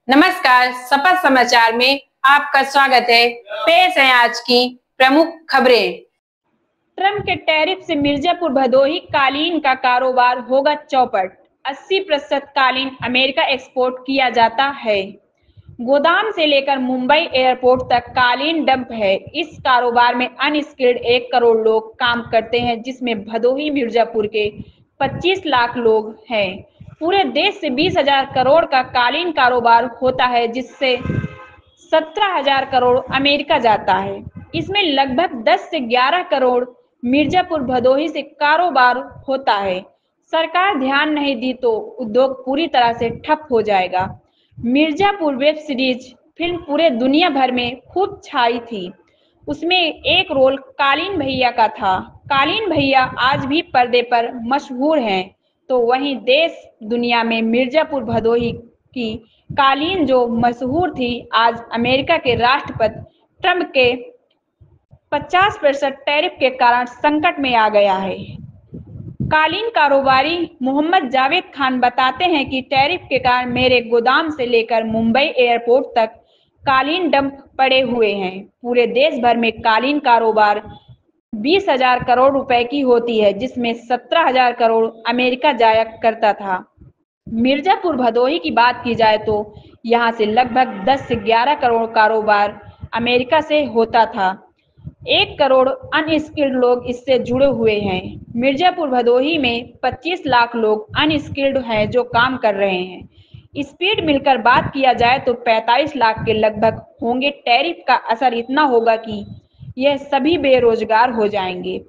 नमस्कार, सपथ समाचार में आपका स्वागत है। पेश है आज की प्रमुख खबरें। ट्रंप के टैरिफ से मिर्जापुर भदोही कालीन का कारोबार होगा चौपट। 80% कालीन अमेरिका एक्सपोर्ट किया जाता है। गोदाम से लेकर मुंबई एयरपोर्ट तक कालीन डंप है। इस कारोबार में अनस्किल्ड 1 करोड़ लोग काम करते हैं, जिसमें भदोही मिर्जापुर के 25 लाख लोग हैं। पूरे देश से 20,000 करोड़ का कालीन कारोबार होता है, जिससे 17,000 करोड़ अमेरिका जाता है। इसमें लगभग 10 से 11 करोड़ मिर्जापुर भदोही से कारोबार होता है। सरकार ध्यान नहीं दी तो उद्योग पूरी तरह से ठप हो जाएगा। मिर्जापुर वेब सीरीज फिल्म पूरे दुनिया भर में खूब छाई थी। उसमें एक रोल कालीन भैया का था। कालीन भैया आज भी पर्दे पर मशहूर हैं, तो वहीं देश दुनिया में मिर्जापुर भदोही की कालीन जो मशहूर थी, आज अमेरिका के राष्ट्रपति ट्रंप के 50% टैरिफ के कारण संकट में आ गया है। कालीन कारोबारी मोहम्मद जावेद खान बताते हैं कि टैरिफ के कारण मेरे गोदाम से लेकर मुंबई एयरपोर्ट तक कालीन डंप पड़े हुए हैं। पूरे देश भर में कालीन कारोबार 20,000 करोड़ रुपए की होती है, जिसमें 17,000 करोड़ अमेरिका जाया करता था। मिर्जापुर भदोही की बात की जाए तो यहाँ से लगभग 10 से 11 करोड़ कारोबार अमेरिका से होता था। 1 करोड़ अनस्किल्ड लोग इससे जुड़े हुए हैं। मिर्जापुर भदोही में 25 लाख लोग अनस्किल्ड हैं जो काम कर रहे हैं। स्पीड मिलकर बात किया जाए तो 45 लाख के लगभग होंगे। टैरिफ का असर इतना होगा कि यह सभी बेरोजगार हो जाएंगे।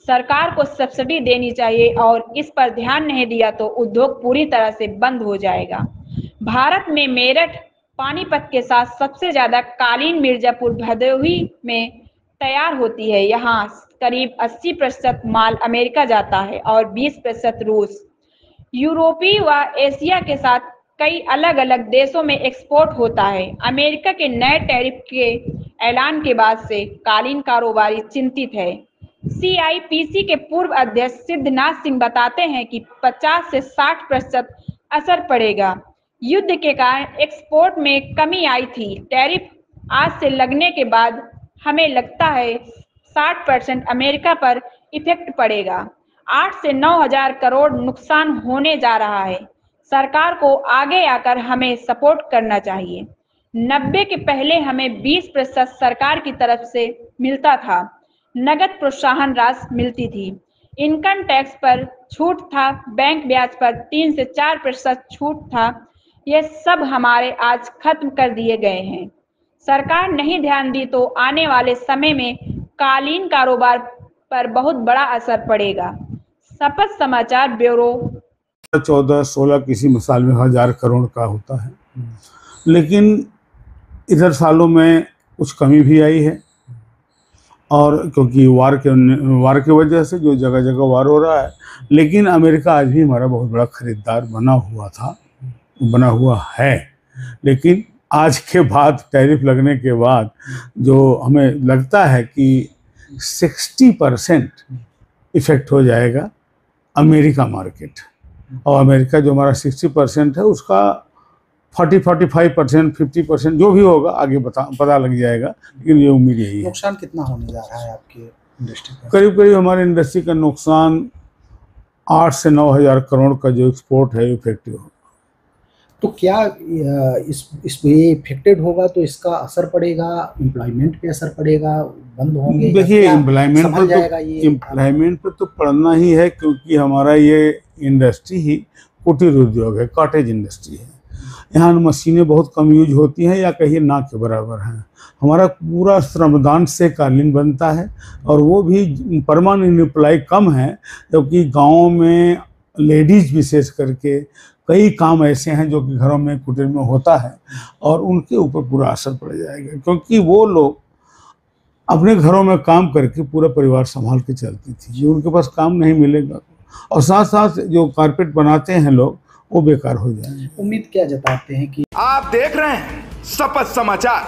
सरकार को सब्सिडी देनी चाहिए और इस पर ध्यान नहीं दिया तो उद्योग पूरी तरह से बंद हो जाएगा। भारत में मेरठ, पानीपत के साथ सबसे ज्यादा कालीन मिर्जापुर भदोही में तैयार होती है। यहाँ करीब 80% माल अमेरिका जाता है और 20% रूस, यूरोपीय व एशिया के साथ कई अलग अलग देशों में एक्सपोर्ट होता है। अमेरिका के नए टैरिफ के ऐलान के बाद से कालीन कारोबारी चिंतित है। CIPC के पूर्व अध्यक्ष सिद्धनाथ सिंह बताते हैं कि 50 से 60% असर पड़ेगा। युद्ध के कारण एक्सपोर्ट में कमी आई थी। टैरिफ आज से लगने के बाद हमें लगता है 60% अमेरिका पर इफेक्ट पड़ेगा। 8 से 9,000 करोड़ नुकसान होने जा रहा है। सरकार को आगे आकर हमें सपोर्ट करना चाहिए। 90 के पहले हमें 20% सरकार की तरफ से मिलता था। नगद प्रोत्साहन राशि मिलती थी। इनकम टैक्स पर छूट था। बैंक ब्याज पर 3 से 4% छूट था। यह सब हमारे आज खत्म कर दिए गए हैं। सरकार नहीं ध्यान दी तो आने वाले समय में कालीन कारोबार पर बहुत बड़ा असर पड़ेगा। सपथ समाचार ब्यूरो। 14-16 किसी मिसाल में 1,000 करोड़ का होता है, लेकिन इधर सालों में कुछ कमी भी आई है। और क्योंकि वार की वजह से जो जगह जगह वार हो रहा है, लेकिन अमेरिका आज भी हमारा बहुत बड़ा खरीदार बना हुआ है। लेकिन आज के बाद, टैरिफ लगने के बाद, जो हमें लगता है कि 60% इफेक्ट हो जाएगा अमेरिका मार्केट। और अमेरिका जो हमारा 60% है, उसका 40-45%, 50% जो भी होगा आगे पता लग जाएगा, लेकिन ये उम्मीद यही है। नुकसान कितना होने जा रहा है आपकी इंडस्ट्री का? करीब करीब हमारे इंडस्ट्री का नुकसान 8 से 9,000 करोड़ का जो एक्सपोर्ट है इफेक्टिव होगा। तो क्या इसमें इफेक्टेड होगा तो इसका असर पड़ेगा, एम्प्लॉयमेंट पे असर पड़ेगा, बंद होंगे? देखिए, एम्प्लॉयमेंट पर तो पड़ना ही है, क्योंकि हमारा ये इंडस्ट्री ही कुटीर उद्योग है, कॉटेज इंडस्ट्री है। यहाँ मशीनें बहुत कम यूज होती हैं या कहीं ना के बराबर हैं। हमारा पूरा श्रमदान से कालीन बनता है, और वो भी परमानेंट एम्प्लॉय कम है, जबकि गाँव में लेडीज विशेष करके कई काम ऐसे हैं जो कि घरों में कुटीर में होता है, और उनके ऊपर पूरा असर पड़ जाएगा, क्योंकि वो लोग अपने घरों में काम करके पूरा परिवार संभाल के चलती थी। जो उनके पास काम नहीं मिलेगा, और साथ साथ जो कारपेट बनाते हैं लोग, वो बेकार हो जाएंगे। उम्मीद क्या जताते हैं कि आप देख रहे हैं सपथ समाचार।